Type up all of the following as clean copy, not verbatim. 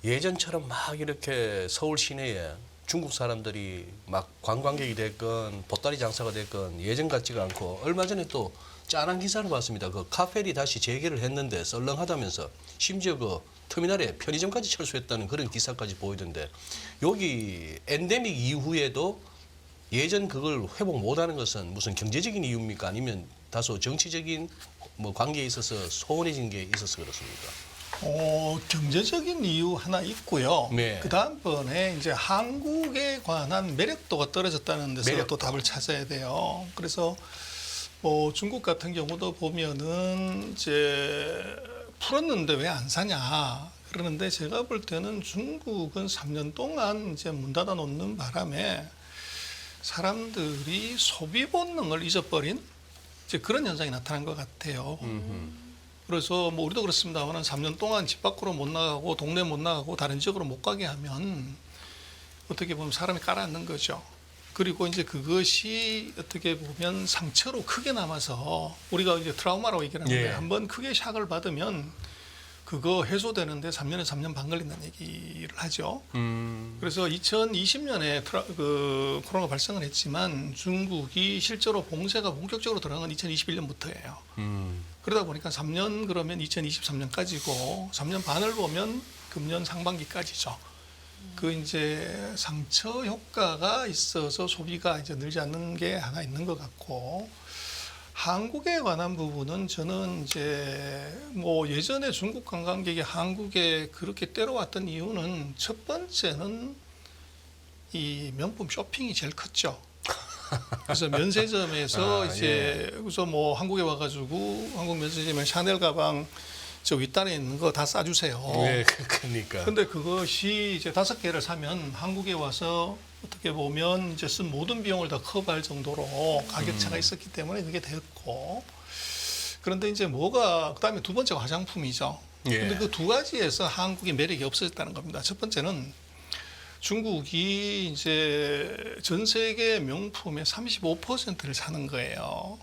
예전처럼 막 이렇게 서울 시내에 중국 사람들이 막 관광객이 됐건 보따리 장사가 됐건 예전 같지가 않고 얼마 전에 또 짠한 기사를 봤습니다. 그 카페리 다시 재개를 했는데 썰렁하다면서 심지어 그 터미널에 편의점까지 철수했다는 그런 기사까지 보이던데 여기 엔데믹 이후에도 예전 그걸 회복 못하는 것은 무슨 경제적인 이유입니까? 아니면 다소 정치적인 뭐 관계에 있어서 소원해진 게 있어서 그렇습니까? 경제적인 이유 하나 있고요. 네. 그 다음번에 이제 한국에 관한 매력도가 떨어졌다는 데서 매력도. 또 답을 찾아야 돼요. 그래서 뭐 중국 같은 경우도 보면은 이제 풀었는데 왜 안 사냐 그러는데 제가 볼 때는 중국은 3년 동안 이제 문 닫아 놓는 바람에 사람들이 소비 본능을 잊어버린 이제 그런 현상이 나타난 것 같아요. 그래서 뭐 우리도 그렇습니다만 3년 동안 집 밖으로 못 나가고 동네 못 나가고 다른 지역으로 못 가게 하면 어떻게 보면 사람이 깔아앉는 거죠. 그리고 이제 그것이 어떻게 보면 상처로 크게 남아서 우리가 이제 트라우마라고 얘기를 하는데 예. 한번 크게 샥을 받으면 그거 해소되는데 3년에서 3년 반 걸린다는 얘기를 하죠. 그래서 2020년에 그 코로나가 발생을 했지만 중국이 실제로 봉쇄가 본격적으로 들어간 건 2021년부터예요. 그러다 보니까 3년 그러면 2023년까지고 3년 반을 보면 금년 상반기까지죠. 그 이제 상처 효과가 있어서 소비가 이제 늘지 않는 게 하나 있는 것 같고 한국에 관한 부분은 저는 이제 뭐 예전에 중국 관광객이 한국에 그렇게 때려왔던 이유는 첫 번째는 이 명품 쇼핑이 제일 컸죠. 그래서 면세점에서 이제 그래서 뭐 한국에 와가지고 한국 면세점에 샤넬 가방 저 윗단에 있는 거 다 싸주세요. 네, 그러니까. 근데 그것이 이제 5개를 사면 한국에 와서 어떻게 보면 이제 쓴 모든 비용을 다 커버할 정도로 가격차가 있었기 때문에 그게 됐고 그런데 이제 뭐가 그다음에 두 번째가 화장품이죠. 예. 근데 그 두 가지에서 한국의 매력이 없어졌다는 겁니다. 첫 번째는 중국이 이제 전 세계 명품의 35%를 사는 거예요.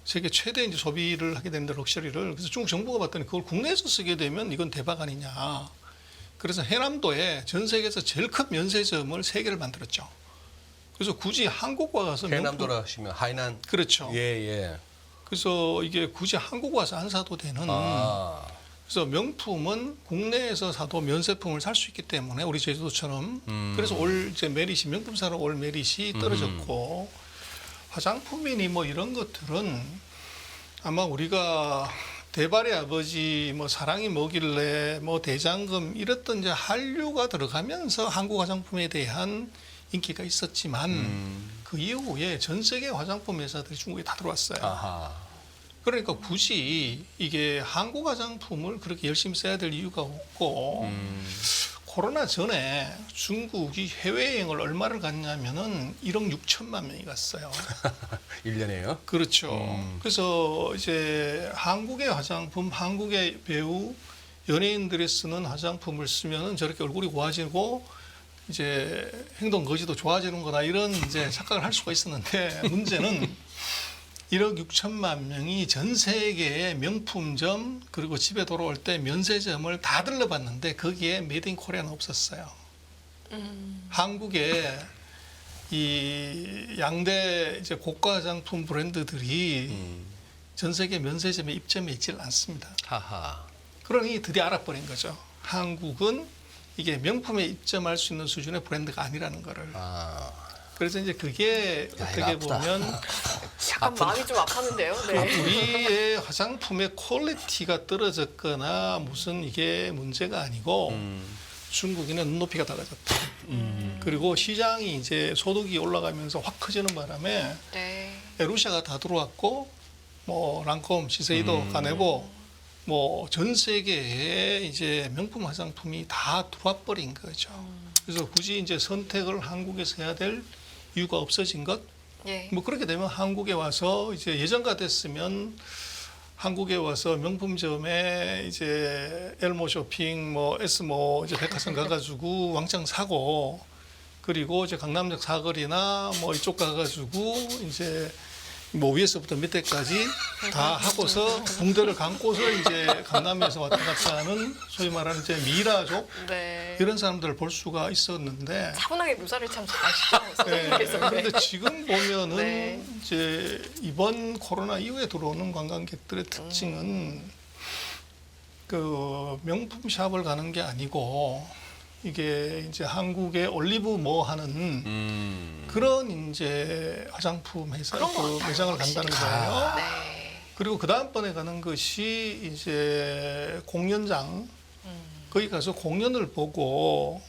세계 최대 이제 소비를 하게 되는데 럭셔리를 그래서 중국 정부가 봤더니 그걸 국내에서 쓰게 되면 이건 대박 아니냐. 그래서 해남도에 전 세계에서 제일 큰 면세점을 3개를 만들었죠. 그래서 굳이 한국 와서 해남도라 하시면 하이난. 그렇죠. 예, 예. 그래서 이게 굳이 한국 와서 안 사도 되는 그래서 명품은 국내에서 사도 면세품을 살 수 있기 때문에 우리 제주도처럼 그래서 올 이제 메릿이 명품 사러 올 메릿이 떨어졌고 화장품이니 뭐 이런 것들은 아마 우리가 대발의 아버지 뭐 사랑이 뭐길래 뭐 대장금 이랬던 이제 한류가 들어가면서 한국 화장품에 대한 인기가 있었지만 그 이후에 전 세계 화장품 회사들이 중국에 다 들어왔어요. 아하. 그러니까 굳이 이게 한국 화장품을 그렇게 열심히 써야 될 이유가 없고 코로나 전에 중국이 해외여행을 얼마를 갔냐면은 1억 6천만 명이 갔어요. 1년에요? 그렇죠. 그래서 이제 한국의 화장품, 한국의 배우, 연예인들이 쓰는 화장품을 쓰면은 저렇게 얼굴이 고와지고 이제 행동 거지도 좋아지는 거다 이런 이제 착각을 할 수가 있었는데 문제는 1억 6천만 명이 전 세계의 명품점 그리고 집에 돌아올 때 면세점을 다 들러봤는데 거기에 메이드 인 코리아는 없었어요. 한국에 이 양대 이제 고가 화장품 브랜드들이 전 세계 면세점에 입점해 있질 않습니다. 하하. 그러니 드디어 알아버린 거죠. 한국은 이게 명품에 입점할 수 있는 수준의 브랜드가 아니라는 거를. 그래서 이제 그게 어떻게 보면 약간 마음이 좀 아팠는데요. 네. 우리의 화장품의 퀄리티가 떨어졌거나 무슨 이게 문제가 아니고 중국인의 눈높이가 달라졌다. 그리고 시장이 이제 소득이 올라가면서 확 커지는 바람에 네. 러시아가 다 들어왔고 뭐 랑콤, 시세이도, 가네보 뭐 전 세계에 이제 명품 화장품이 다 들어와 버린 거죠. 그래서 굳이 이제 선택을 한국에서 해야 될 이유가 없어진 것. 예. 뭐 그렇게 되면 한국에 와서 이제 예전 같았으면 한국에 와서 명품점에 이제 엘모 쇼핑, 뭐 에스모 이제 백화점 가가지고 왕창 사고 그리고 이제 강남역 사거리나 뭐 이쪽 가가지고 이제 뭐 위에서부터 밑에까지 다 하고서 붕대를 감고서 이제 강남에서 왔다 갔다 하는 소위 말하는 이제 미라족 네. 네. 이런 사람들을 볼 수가 있었는데 차분하게 묘사를 참 잘하시죠. 네. 선생님께서. 네. 그런데 지금 보면은 네. 이제 이번 코로나 이후에 들어오는 관광객들의 특징은 그 명품 샵을 가는 게 아니고 이게 이제 한국의 올리브 뭐 하는 그런 이제 화장품 회사 그런 것 그 같아요, 매장을 확실히. 간다는 거예요. 네. 그리고 그 다음번에 가는 것이 이제 공연장 거기 가서 공연을 보고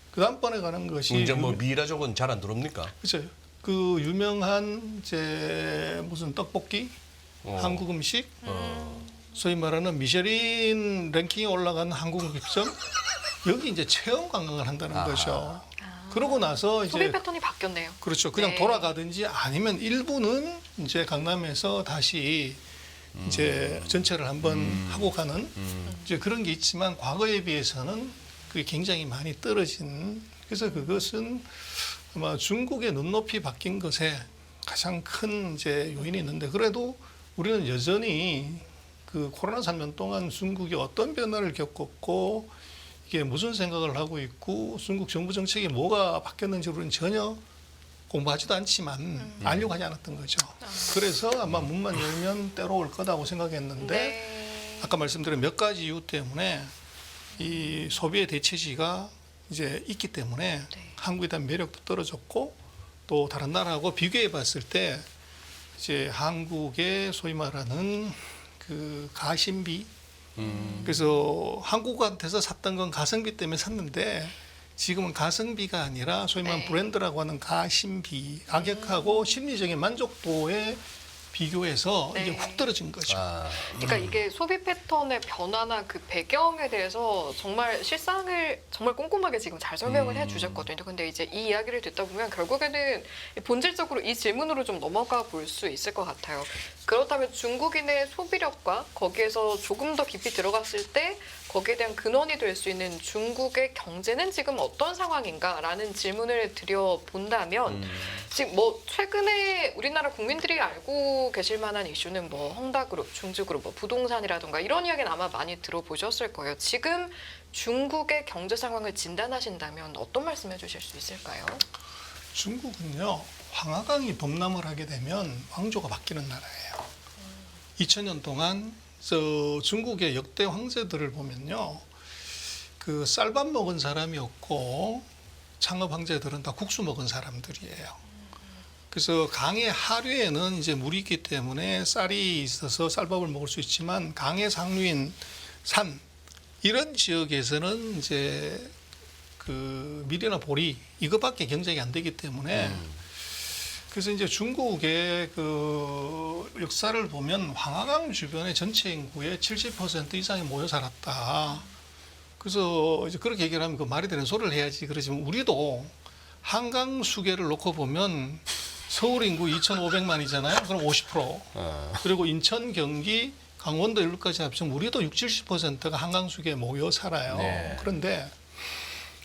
그 다음번에 가는 것이 이제 뭐 미라 쪽은 잘 안 들어옵니까? 그죠. 그 유명한 이제 무슨 떡볶이, 한국 음식, 소위 말하는 미쉐린 랭킹에 올라간 한국 음식점 여기 이제 체험 관광을 한다는 거죠. 그러고 나서 소비 이제 패턴이 바뀌었네요. 그렇죠. 그냥 네. 돌아가든지 아니면 일부는 이제 강남에서 다시 이제 전체를 한번 하고 가는 이제 그런 게 있지만 과거에 비해서는 그게 굉장히 많이 떨어진. 그래서 그것은 아마 중국의 눈높이 바뀐 것에 가장 큰 이제 요인이 있는데 그래도 우리는 여전히 그 코로나 3년 동안 중국이 어떤 변화를 겪었고 이게 무슨 생각을 하고 있고 중국 정부 정책이 뭐가 바뀌었는지 우리는 전혀 공부하지도 않지만 알려고 하지 않았던 거죠. 그래서 아마 문만 열면 때로 올 거다고 생각했는데 네. 아까 말씀드린 몇 가지 이유 때문에 이 소비의 대체지가 이제 있기 때문에 네. 한국에 대한 매력도 떨어졌고 또 다른 나라하고 비교해 봤을 때 이제 한국의 소위 말하는 그 가심비 그래서 한국한테서 샀던 건 가성비 때문에 샀는데 지금은 가성비가 아니라 소위 말하는 네. 브랜드라고 하는 가심비 가격하고 심리적인 만족도에 비교해서 네. 이제 훅 떨어진 거죠. 그러니까 이게 소비 패턴의 변화나 그 배경에 대해서 정말 실상을 정말 꼼꼼하게 지금 잘 설명을 해주셨거든요. 근데 이제 이 이야기를 듣다 보면 결국에는 본질적으로 이 질문으로 좀 넘어가 볼 수 있을 것 같아요. 그렇다면 중국인의 소비력과 거기에서 조금 더 깊이 들어갔을 때 거기에 대한 근원이 될 수 있는 중국의 경제는 지금 어떤 상황인가라는 질문을 드려본다면 지금 뭐 최근에 우리나라 국민들이 알고 계실 만한 이슈는 뭐 헝다그룹, 중즈그룹, 뭐 부동산이라든가 이런 이야기는 아마 많이 들어보셨을 거예요. 지금 중국의 경제 상황을 진단하신다면 어떤 말씀 해주실 수 있을까요? 중국은요 황하강이 범람을 하게 되면 왕조가 바뀌는 나라예요. 2000년 동안 중국의 역대 황제들을 보면요 그 쌀밥 먹은 사람이었고 창업 황제들은 다 국수 먹은 사람들이에요. 그래서 강의 하류에는 이제 물이 있기 때문에 쌀이 있어서 쌀밥을 먹을 수 있지만 강의 상류인 산 이런 지역에서는 이제 그 밀이나 보리 이거밖에 경작이 안 되기 때문에 그래서 이제 중국의 그 역사를 보면 황하강 주변의 전체 인구의 70% 이상이 모여 살았다. 그래서 이제 그렇게 얘기를 하면 그 말이 되는 소리를 해야지. 그러지만 우리도 한강 수계를 놓고 보면 서울 인구 2,500만이잖아요. 그럼 50%. 그리고 인천, 경기, 강원도 일루까지 합치면 우리도 60, 70%가 한강 수계에 모여 살아요. 네. 그런데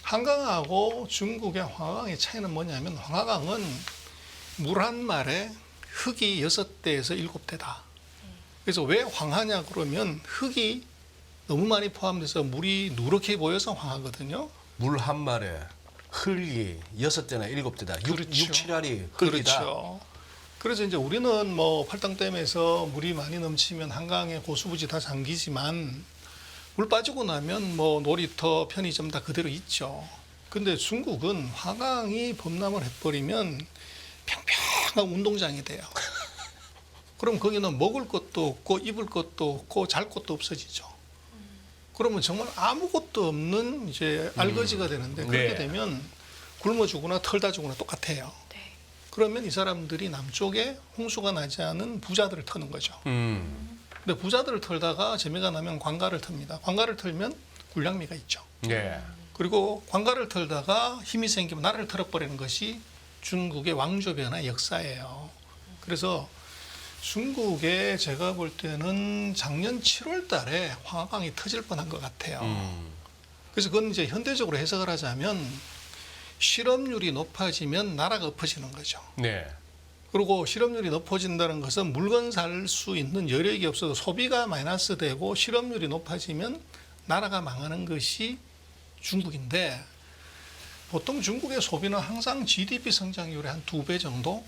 한강하고 중국의 황하강의 차이는 뭐냐면 황하강은 물 한 말에 흙이 6대에서 7대다. 그래서 왜 황하냐 그러면 흙이 너무 많이 포함돼서 물이 누렇게 보여서 황하거든요. 물 한 말에 흙이 6대나 7대다. 그렇죠. 6, 7알이 흙이다. 그렇죠. 그래서 이제 우리는 뭐 팔당댐에서 물이 많이 넘치면 한강에 고수부지 다 잠기지만 물 빠지고 나면 뭐 놀이터, 편의점 다 그대로 있죠. 근데 중국은 화강이 범람을 해버리면 평평한 운동장이 돼요. 그럼 거기는 먹을 것도 없고 입을 것도 없고 잘 것도 없어지죠. 그러면 정말 아무것도 없는 이제 알거지가 되는데 그렇게 네. 되면 굶어 죽거나 털다 죽거나 똑같아요. 네. 그러면 이 사람들이 남쪽에 홍수가 나지 않은 부자들을 터는 거죠. 근데 부자들을 털다가 재미가 나면 관가를 텁니다. 관가를 털면 굴량미가 있죠. 네. 그리고 관가를 털다가 힘이 생기면 나라를 털어버리는 것이 중국의 왕조 변화의 역사예요. 그래서 중국에 제가 볼 때는 작년 7월 달에 황하강이 터질 뻔한 것 같아요. 그래서 그건 이제 현대적으로 해석을 하자면 실업률이 높아지면 나라가 엎어지는 거죠. 네. 그리고 실업률이 높아진다는 것은 물건 살 수 있는 여력이 없어서 소비가 마이너스 되고 실업률이 높아지면 나라가 망하는 것이 중국인데 보통 중국의 소비는 항상 GDP 성장률의 한 2배 정도,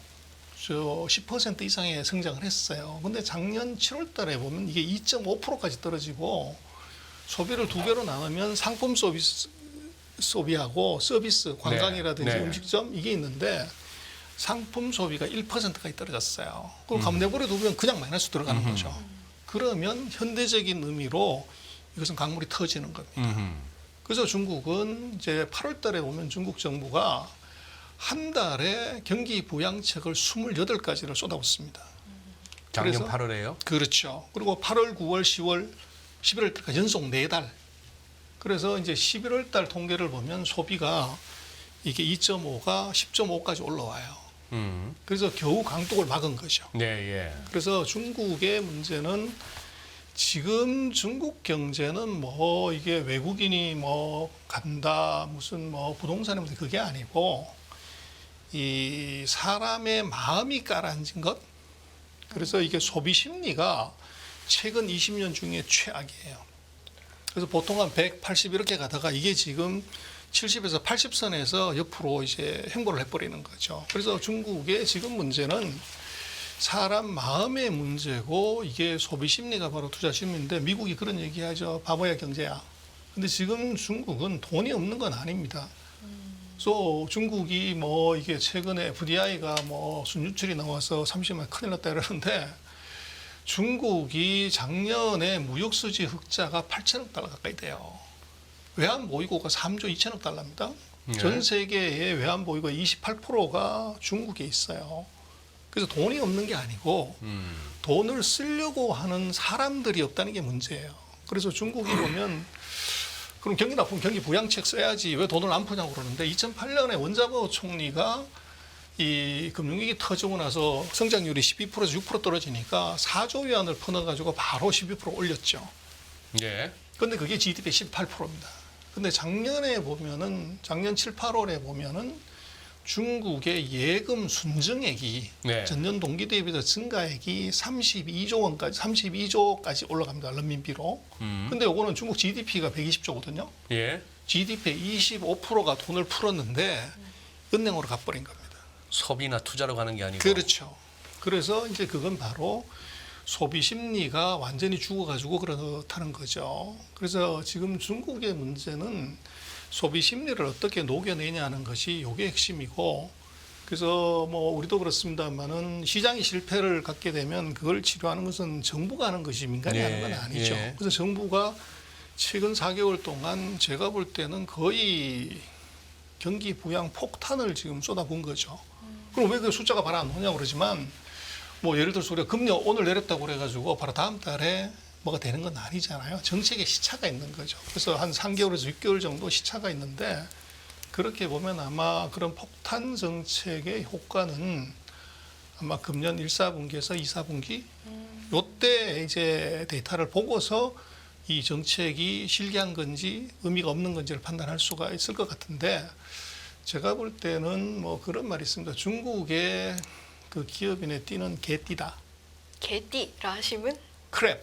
10% 이상의 성장을 했어요. 근데 작년 7월 달에 보면 이게 2.5%까지 떨어지고 소비를 2배로 나누면 상품 소비하고 서비스, 관광이라든지 네. 음식점 이게 있는데 상품 소비가 1%까지 떨어졌어요. 그럼 감내버려 두면 그냥 마이너스 들어가는 거죠. 그러면 현대적인 의미로 이것은 강물이 터지는 겁니다. 그래서 중국은 이제 8월 달에 보면 중국 정부가 한 달에 경기 부양책을 28가지를 쏟아붓습니다. 작년 그래서 8월에요? 그렇죠. 그리고 8월, 9월, 10월, 11월 달까지 연속 4달. 그래서 이제 11월 달 통계를 보면 소비가 이게 2.5가 10.5까지 올라와요. 그래서 겨우 강독을 막은 거죠. 네, 예. 그래서 중국의 문제는 지금 중국 경제는 뭐 이게 외국인이 뭐 간다 무슨 뭐 부동산이 무슨 그게 아니고 이 사람의 마음이 가라앉은 것. 그래서 이게 소비 심리가 최근 20년 중에 최악이에요. 그래서 보통 한 180 이렇게 가다가 이게 지금 70에서 80선에서 옆으로 이제 행보를 해버리는 거죠. 그래서 중국의 지금 문제는 사람 마음의 문제고 이게 소비 심리가 바로 투자 심리인데 미국이 그런 얘기하죠. 바보야 경제야. 근데 지금 중국은 돈이 없는 건 아닙니다. 그래서 중국이 뭐 이게 최근에 FDI가 뭐 순유출이 나와서 30만 큰일 났다 이러는데 중국이 작년에 무역수지 흑자가 8천억 달러 가까이 돼요. 외환보유고가 3조 2천억 달러입니다. 네. 전 세계의 외환보유고 28%가 중국에 있어요. 그래서 돈이 없는 게 아니고 돈을 쓰려고 하는 사람들이 없다는 게 문제예요. 그래서 중국이 보면 그럼 경기 나쁘면 경기 부양책 써야지 왜 돈을 안 푸냐고 그러는데 2008년에 원자보 총리가 이 금융위기 터지고 나서 성장률이 12%에서 6% 떨어지니까 4조 위안을 퍼넣어가지고 바로 12% 올렸죠. 예. 근데 그게 GDP의 18%입니다. 근데 작년에 보면은 작년 7, 8월에 보면은 중국의 예금 순증액이 네. 전년 동기 대비해서 증가액이 32조 원까지 32조까지 올라갑니다. renminbi로. 근데 요거는 중국 GDP가 120조거든요. 예. GDP의 25%가 돈을 풀었는데 은행으로 가버린 겁니다. 소비나 투자로 가는 게 아니고. 그렇죠. 그래서 이제 그건 바로 소비 심리가 완전히 죽어가지고 그렇다는 거죠. 그래서 지금 중국의 문제는 소비 심리를 어떻게 녹여내냐는 것이 요게 핵심이고, 그래서 뭐 우리도 그렇습니다만은 시장이 실패를 갖게 되면 그걸 치료하는 것은 정부가 하는 것이 민간이 예, 하는 건 아니죠. 예. 그래서 정부가 최근 4개월 동안 제가 볼 때는 거의 경기 부양 폭탄을 지금 쏟아본 거죠. 그럼 왜 그 숫자가 바로 안 오냐고 그러지만 뭐 예를 들어서 우리가 금리 오늘 내렸다고 그래가지고 바로 다음 달에 뭐가 되는 건 아니잖아요. 정책에 시차가 있는 거죠. 그래서 한 3개월에서 6개월 정도 시차가 있는데 그렇게 보면 아마 그런 폭탄 정책의 효과는 아마 금년 1, 4분기에서 2, 4분기 요때 이제 데이터를 보고서 이 정책이 실기한 건지 의미가 없는 건지를 판단할 수가 있을 것 같은데 제가 볼 때는 뭐 그런 말이 있습니다. 중국의 그 기업인의 띠는 개띠다. 개띠라 하시면 크랩.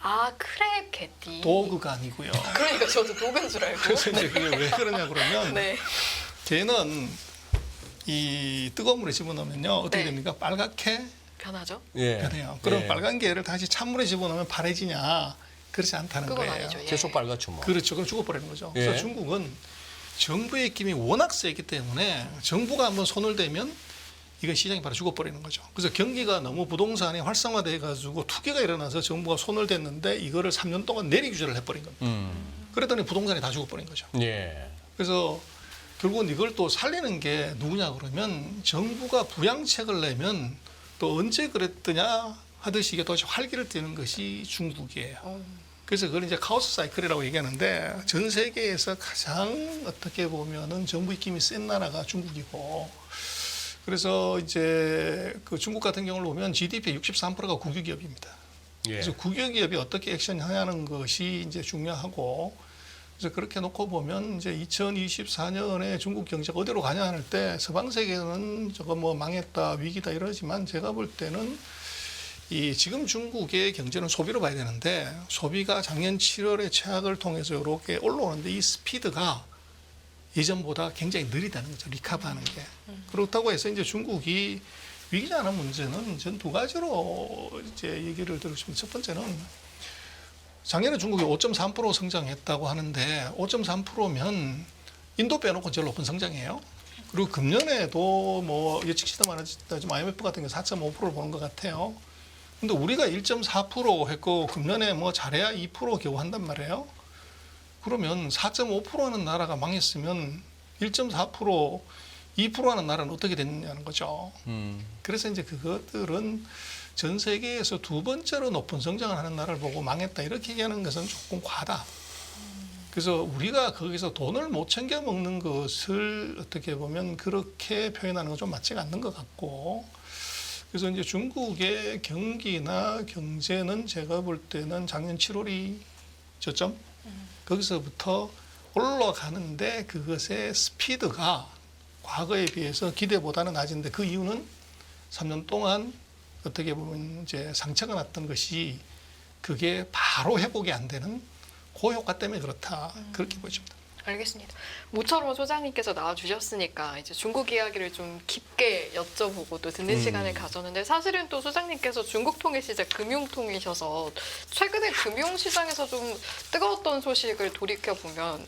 아 크랩 개띠. 도그가 아니고요. 그러니까 저도 도그인 줄 알고. 그래서 이제 그게 왜 그러냐 그러면 네. 걔는 이 뜨거운 물에 집어넣으면요 어떻게 네. 됩니까? 빨갛게 변하죠? 예. 변해요. 그럼 예. 빨간 게를 다시 찬물에 집어넣으면 파래지냐? 그렇지 않다는 그건 거예요. 아니죠. 예. 계속 빨갛죠 뭐. 그렇죠. 그럼 죽어버리는 거죠. 예. 그래서 중국은 정부의 입김이 워낙 세기 때문에 정부가 한번 손을 대면 이건 시장이 바로 죽어버리는 거죠. 그래서 경기가 너무 부동산이 활성화돼 가지고 투기가 일어나서 정부가 손을 댔는데 이거를 3년 동안 내리 규제를 해버린 겁니다. 그랬더니 부동산이 다 죽어버린 거죠. 예. 그래서 결국은 이걸 또 살리는 게 누구냐 그러면 정부가 부양책을 내면 또 언제 그랬더냐 하듯이 이게 도대체 활기를 띠는 것이 중국이에요. 그래서 그걸 이제 카오스 사이클이라고 얘기하는데 전 세계에서 가장 어떻게 보면은 정부 입김이 센 나라가 중국이고 그래서 이제 그 중국 같은 경우를 보면 GDP의 63%가 국유기업입니다. 예. 그래서 국유기업이 어떻게 액션하냐는 것이 이제 중요하고 그래서 그렇게 놓고 보면 이제 2024년에 중국 경제가 어디로 가냐 할 때 서방 세계는 저거 뭐 망했다 위기다 이러지만 제가 볼 때는 이 지금 중국의 경제는 소비로 봐야 되는데 소비가 작년 7월에 최악을 통해서 이렇게 올라오는데 이 스피드가 예전보다 굉장히 느리다는 거죠. 리커버하는 게. 그렇다고 해서 이제 중국이 위기지 않은 문제는 전 두 가지로 이제 얘기를 드리고 싶습니다. 첫 번째는 작년에 중국이 5.3% 성장했다고 하는데 5.3%면 인도 빼놓고 제일 높은 성장이에요. 그리고 금년에도 뭐 예측치도 많았지만 IMF 같은 게 4.5%를 보는 것 같아요. 근데 우리가 1.4% 했고 금년에 뭐 잘해야 2% 겨우 한단 말이에요. 그러면 4.5% 하는 나라가 망했으면 1.4% 2% 하는 나라는 어떻게 됐냐는 거죠. 그래서 이제 그것들은 전 세계에서 두 번째로 높은 성장을 하는 나라를 보고 망했다 이렇게 얘기하는 것은 조금 과하다. 그래서 우리가 거기서 돈을 못 챙겨 먹는 것을 어떻게 보면 그렇게 표현하는 건 좀 맞지가 않는 것 같고, 그래서 이제 중국의 경기나 경제는 제가 볼 때는 작년 7월이 저점 거기서부터 올라가는데 그것의 스피드가 과거에 비해서 기대보다는 낮은데 그 이유는 3년 동안 어떻게 보면 이제 상처가 났던 것이 그게 바로 회복이 안 되는 그 효과 때문에 그렇다 그렇게 보여집니다. 알겠습니다. 모처럼 소장님께서 나와주셨으니까 이제 중국 이야기를 좀 깊게 여쭤보고 또 듣는 시간을 가졌는데 사실은 또 소장님께서 중국 통일 시절 금융 통이셔서 최근에 금융 시장에서 좀 뜨거웠던 소식을 돌이켜 보면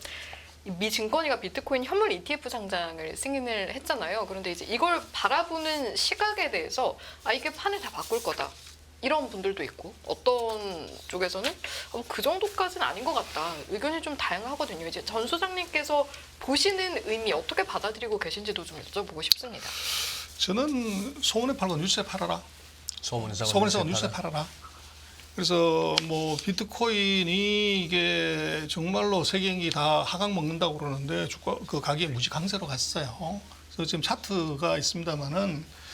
미 증권위가 비트코인 현물 ETF 상장을 승인을 했잖아요. 그런데 이제 이걸 바라보는 시각에 대해서 이게 판을 다 바꿀 거다. 이런 분들도 있고 어떤 쪽에서는 그 정도까지는 아닌 것 같다. 의견이 좀 다양하거든요. 이제 전 소장님께서 보시는 의미 어떻게 받아들이고 계신지도 좀 여쭤보고 싶습니다. 저는 소문에 팔고 뉴스에 팔아라. 소문에서 뉴스에 팔아라. 그래서 뭐 비트코인이 이게 정말로 세계 경기 다 하강 먹는다고 그러는데 주가 그 가격이 무지 강세로 갔어요. 그래서 지금 차트가 있습니다만은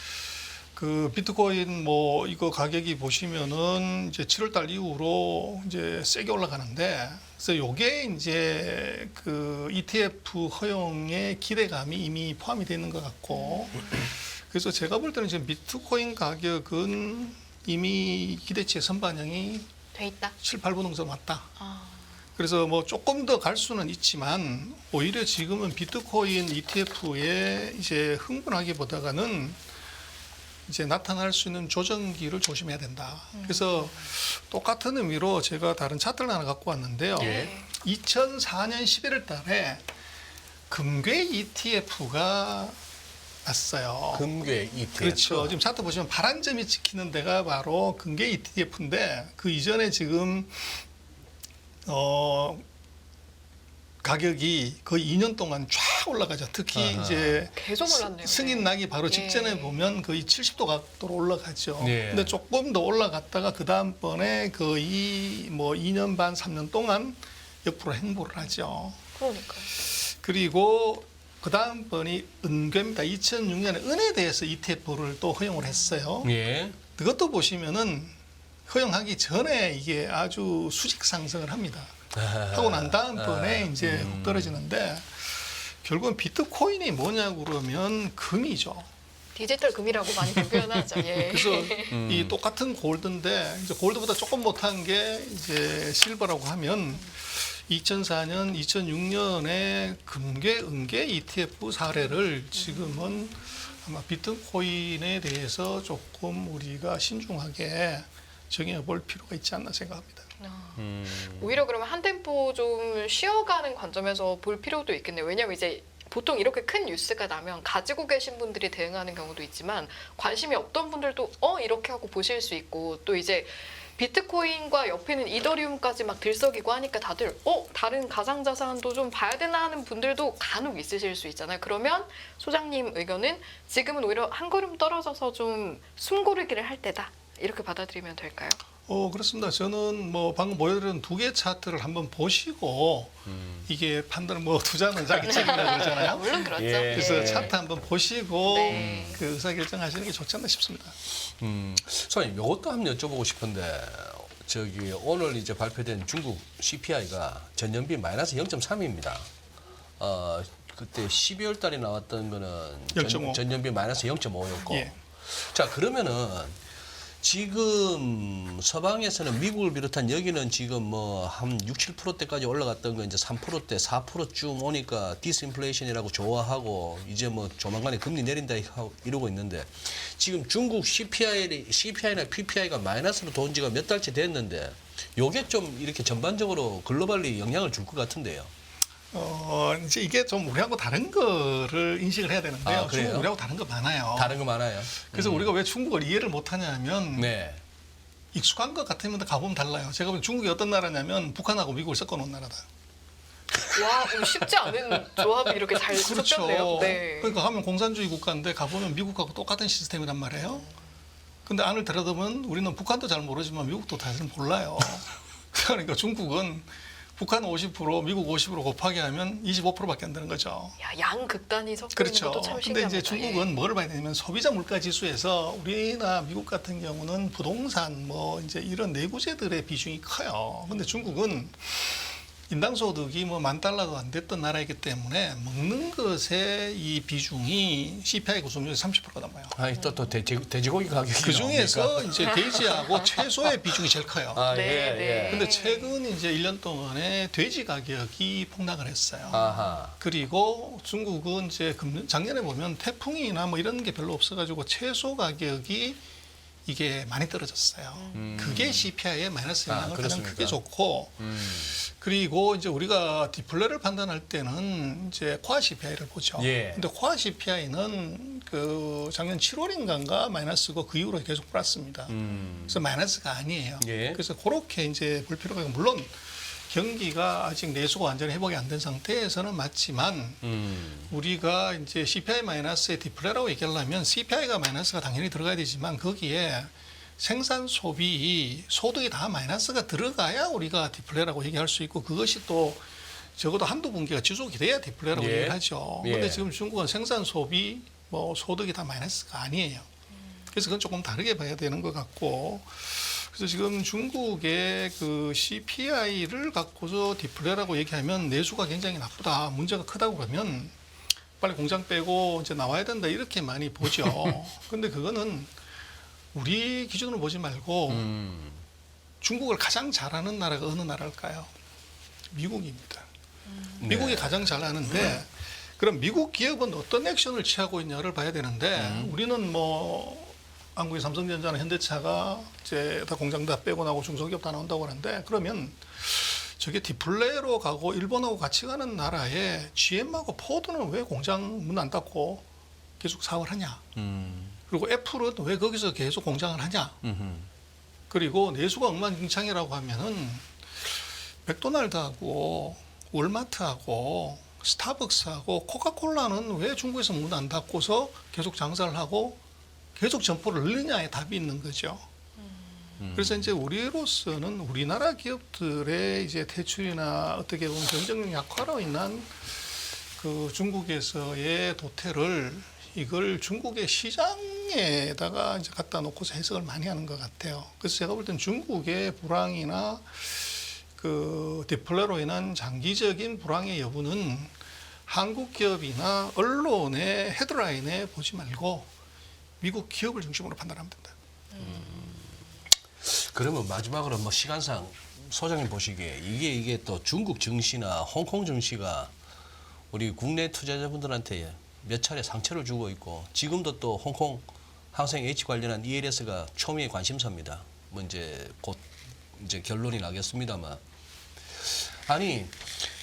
그 비트코인 뭐 이거 가격이 보시면은 이제 7월달 이후로 이제 세게 올라가는데 그래서 요게 이제 그 ETF 허용의 기대감이 이미 포함이 되어 있는 것 같고 그래서 제가 볼 때는 지금 비트코인 가격은 이미 기대치의 선반영이 돼 있다. 7, 8분응선 왔다. 그래서 뭐 조금 더 갈 수는 있지만 오히려 지금은 비트코인 ETF에 이제 흥분하기보다는 이제 나타날 수 있는 조정기를 조심해야 된다. 그래서 똑같은 의미로 제가 다른 차트를 하나 갖고 왔는데요. 네. 2004년 11월 달에 금괴 ETF가 났어요. 금괴 ETF. 그렇죠. 지금 차트 보시면 파란 점이 찍히는 데가 바로 금괴 ETF인데 그 이전에 지금 가격이 거의 2년 동안 쫙 올라가죠. 특히 이제 계속 올랐네요. 승인 나기 바로 예. 직전에 보면 거의 70도 각도로 올라가죠. 예. 근데 조금 더 올라갔다가 그 다음번에 거의 뭐 2년 반, 3년 동안 옆으로 행보를 하죠. 그러니까요. 그리고 그 다음번이 은괴입니다. 2006년에 은에 대해서 ETF를 또 허용을 했어요. 예. 그것도 보시면은 허용하기 전에 이게 아주 수직 상승을 합니다. 하고 난 다음번에 이제 훅 떨어지는데 결국은 비트코인이 뭐냐고 그러면 금이죠. 디지털 금이라고 많이 표현하죠. 예. 그래서 이 똑같은 골드인데 이제 골드보다 조금 못한 게 이제 실버라고 하면 2004년, 2006년에 금괴, 은괴 ETF 사례를 지금은 아마 비트코인에 대해서 조금 우리가 신중하게 정해볼 필요가 있지 않나 생각합니다. 오히려 그러면 한 템포 좀 쉬어가는 관점에서 볼 필요도 있겠네요. 왜냐하면 이제 보통 이렇게 큰 뉴스가 나면 가지고 계신 분들이 대응하는 경우도 있지만 관심이 없던 분들도 이렇게 하고 보실 수 있고 또 이제 비트코인과 옆에는 이더리움까지 막 들썩이고 하니까 다들 다른 가상자산도 좀 봐야 되나 하는 분들도 간혹 있으실 수 있잖아요. 그러면 소장님 의견은 지금은 오히려 한 걸음 떨어져서 좀 숨고르기를 할 때다. 이렇게 받아들이면 될까요? 그렇습니다. 저는 뭐 방금 보여드린 두 개 차트를 한번 보시고 이게 판단을 뭐 투자는 자기 책임이라고 그러잖아요. 물론 그렇죠. 예. 그래서 예. 차트 한번 보시고 네. 그 의사결정하시는 게 좋지 않나 싶습니다. 선생님, 이것도 한번 여쭤보고 싶은데 저기 오늘 이제 발표된 중국 CPI가 전년비 마이너스 0.3입니다. 그때 12월 달에 나왔던 거는 0.5. 전년비 마이너스 0.5였고. 예. 자, 그러면은 지금 서방에서는 미국을 비롯한 여기는 지금 뭐 한 6, 7%대까지 올라갔던 거 이제 3%대, 4%쯤 오니까 디스인플레이션이라고 좋아하고 이제 뭐 조만간에 금리 내린다 이러고 있는데 지금 중국 CPI나 PPI가 마이너스로 돈 지가 몇 달째 됐는데 요게 좀 이렇게 전반적으로 글로벌리 영향을 줄 것 같은데요. 이제 이게 좀 우리하고 다른 거를 인식을 해야 되는데요. 아, 그래요? 중국 우리하고 다른 거 많아요. 다른 거 많아요. 그래서 우리가 왜 중국을 이해를 못하냐면 네. 익숙한 것 같으면 가보면 달라요. 제가 보면 중국이 어떤 나라냐면 북한하고 미국을 섞어놓은 나라다. 와, 쉽지 않은 조합이 이렇게 잘 섞였네요. 네. 그러니까 하면 공산주의 국가인데 가보면 미국하고 똑같은 시스템이란 말이에요. 근데 안을 들여다보면 우리는 북한도 잘 모르지만 미국도 잘 몰라요. 그러니까 중국은 북한 50%, 미국 50% 곱하기 하면 25%밖에 안 되는 거죠. 야, 양극단이 섞여 있는 그렇죠. 것도 참 근데 신기합니다. 이제 중국은 뭐를 봐야 되냐면 소비자 물가 지수에서 우리나 미국 같은 경우는 부동산 뭐 이제 이런 내구재들의 비중이 커요. 근데 중국은 인당 소득이 뭐 $10,000도 안 됐던 나라이기 때문에 먹는 것의 이 비중이 CPI 구성률이 30%가 넘어요. 아니 또 돼지고기 가격이 그 중에서 나오니까. 이제 돼지하고 채소의 비중이 제일 커요. 아, 네, 예, 네. 예. 근데 최근 이제 1년 동안에 돼지 가격이 폭락을 했어요. 아하. 그리고 중국은 이제 작년에 보면 태풍이나 뭐 이런 게 별로 없어가지고 채소 가격이 이게 많이 떨어졌어요. 그게 CPI의 마이너스 영향을 가장 그렇습니까? 크게 줬고, 그리고 이제 우리가 디플레를 판단할 때는 이제 코아 CPI를 보죠. 예. 근데 코아 CPI는 그 작년 7월인가가 마이너스고 그 이후로 계속 플러스입니다. 그래서 마이너스가 아니에요. 예. 그래서 그렇게 이제 볼 필요가 있고, 물론 경기가 아직 내수가 완전히 회복이 안 된 상태에서는 맞지만 우리가 이제 CPI 마이너스의 디플레라고 얘기하려면 CPI가 마이너스가 당연히 들어가야 되지만 거기에 생산 소비 소득이 다 마이너스가 들어가야 우리가 디플레라고 얘기할 수 있고 그것이 또 적어도 한두 분기가 지속이 돼야 디플레라고 예. 얘기하죠. 예. 그런데 지금 중국은 생산 소비 뭐 소득이 다 마이너스가 아니에요. 그래서 그건 조금 다르게 봐야 되는 것 같고 그래서 지금 중국의 그 CPI를 갖고서 디플레라고 얘기하면 내수가 굉장히 나쁘다, 문제가 크다고 그러면 빨리 공장 빼고 이제 나와야 된다 이렇게 많이 보죠. 근데 그거는 우리 기준으로 보지 말고 중국을 가장 잘하는 나라가 어느 나라일까요? 미국입니다. 미국이 가장 잘하는데 그럼 미국 기업은 어떤 액션을 취하고 있냐를 봐야 되는데 우리는 뭐 한국의 삼성전자나 현대차가 이제 다 공장 다 빼고 나고 중소기업 다 나온다고 하는데 그러면 저게 디플레로 가고 일본하고 같이 가는 나라에 GM하고 포드는 왜 공장 문 안 닫고 계속 사업을 하냐? 그리고 애플은 왜 거기서 계속 공장을 하냐? 그리고 내수가 엉망진창이라고 하면은 맥도날드하고 월마트하고 스타벅스하고 코카콜라는 왜 중국에서 문 안 닫고서 계속 장사를 하고 계속 점포를 늘리냐에 답이 있는 거죠. 그래서 이제 우리로서는 우리나라 기업들의 이제 퇴출이나 어떻게 보면 경쟁력 약화로 인한 그 중국에서의 도태를 이걸 중국의 시장에다가 이제 갖다 놓고서 해석을 많이 하는 것 같아요. 그래서 제가 볼 땐 중국의 불황이나 그 디플레로 인한 장기적인 불황의 여부는 한국 기업이나 언론의 헤드라인에 보지 말고 미국 기업을 중심으로 판단하면 된다. 그러면 마지막으로 뭐 시간상 소장님 보시기에 이게 또 중국 증시나 홍콩 증시가 우리 국내 투자자분들한테 몇 차례 상처를 주고 있고 지금도 또 홍콩 항생 H 관련한 ELS가 초미의 관심사입니다. 뭐 이제 곧 이제 결론이 나겠습니다만 아니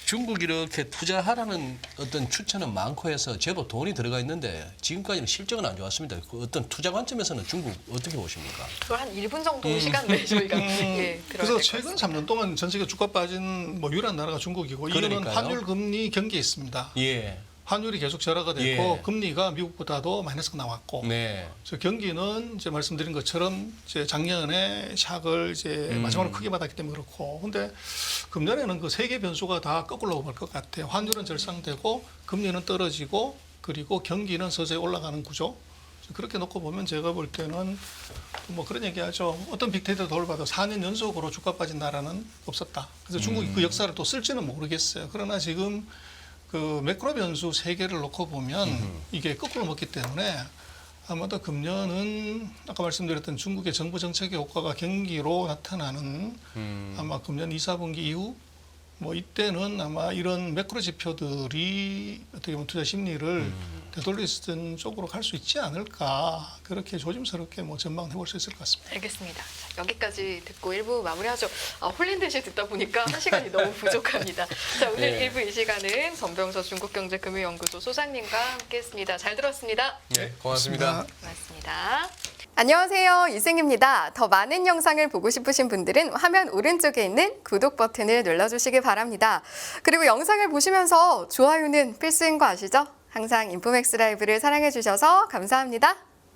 중국 이렇게 투자하라는 어떤 추천은 많고 해서 제법 돈이 들어가 있는데 지금까지는 실적은 안 좋았습니다. 그 어떤 투자 관점에서는 중국 어떻게 보십니까? 그걸 한 1분 정도 시간 내에 저희가 예, 들어야 그래서 될것 최근 같습니다. 3년 동안 전 세계 주가 빠진 뭐 유일한 나라가 중국이고 이거는 그러니까요. 환율 금리 경기에 있습니다. 예. 환율이 계속 절하가 됐고 예. 금리가 미국보다도 마이너스가 나왔고 네. 그래서 경기는 이제 말씀드린 것처럼 이제 작년에 샥을 이제 마지막으로 크게 받았기 때문에 그렇고 근데 금년에는 그 세 개 변수가 다 거꾸로 갈 것 같아요. 환율은 절상되고 금리는 떨어지고 그리고 경기는 서서히 올라가는 구조. 그렇게 놓고 보면 제가 볼 때는 뭐 그런 얘기하죠. 어떤 빅데이터 돌봐도 4년 연속으로 주가 빠진 나라는 없었다. 그래서 중국이 그 역사를 또 쓸지는 모르겠어요. 그러나 지금 그 매크로 변수 세 개를 놓고 보면 이게 거꾸로 먹기 때문에 아마도 금년은 아까 말씀드렸던 중국의 정부 정책의 효과가 경기로 나타나는 아마 금년 2, 4분기 이후 뭐 이때는 아마 이런 매크로 지표들이 어떻게 보면 투자 심리를 되돌리는 쪽으로 갈 수 있지 않을까 그렇게 조심스럽게 뭐 전망해 볼 수 있을 것 같습니다. 알겠습니다. 자, 여기까지 듣고 1부 마무리하죠. 홀린 듯이 듣다 보니까 1시간이 너무 부족합니다. 자, 오늘 네. 1부 이 시간은 전병서 중국경제금융연구소 소장님과 함께했습니다. 잘 들었습니다. 네, 고맙습니다. 고맙습니다. 안녕하세요. 이승입니다. 더 많은 영상을 보고 싶으신 분들은 화면 오른쪽에 있는 구독 버튼을 눌러주시기 바랍니다. 그리고 영상을 보시면서 좋아요는 필수인 거 아시죠? 항상 인포맥스 라이브를 사랑해 주셔서 감사합니다.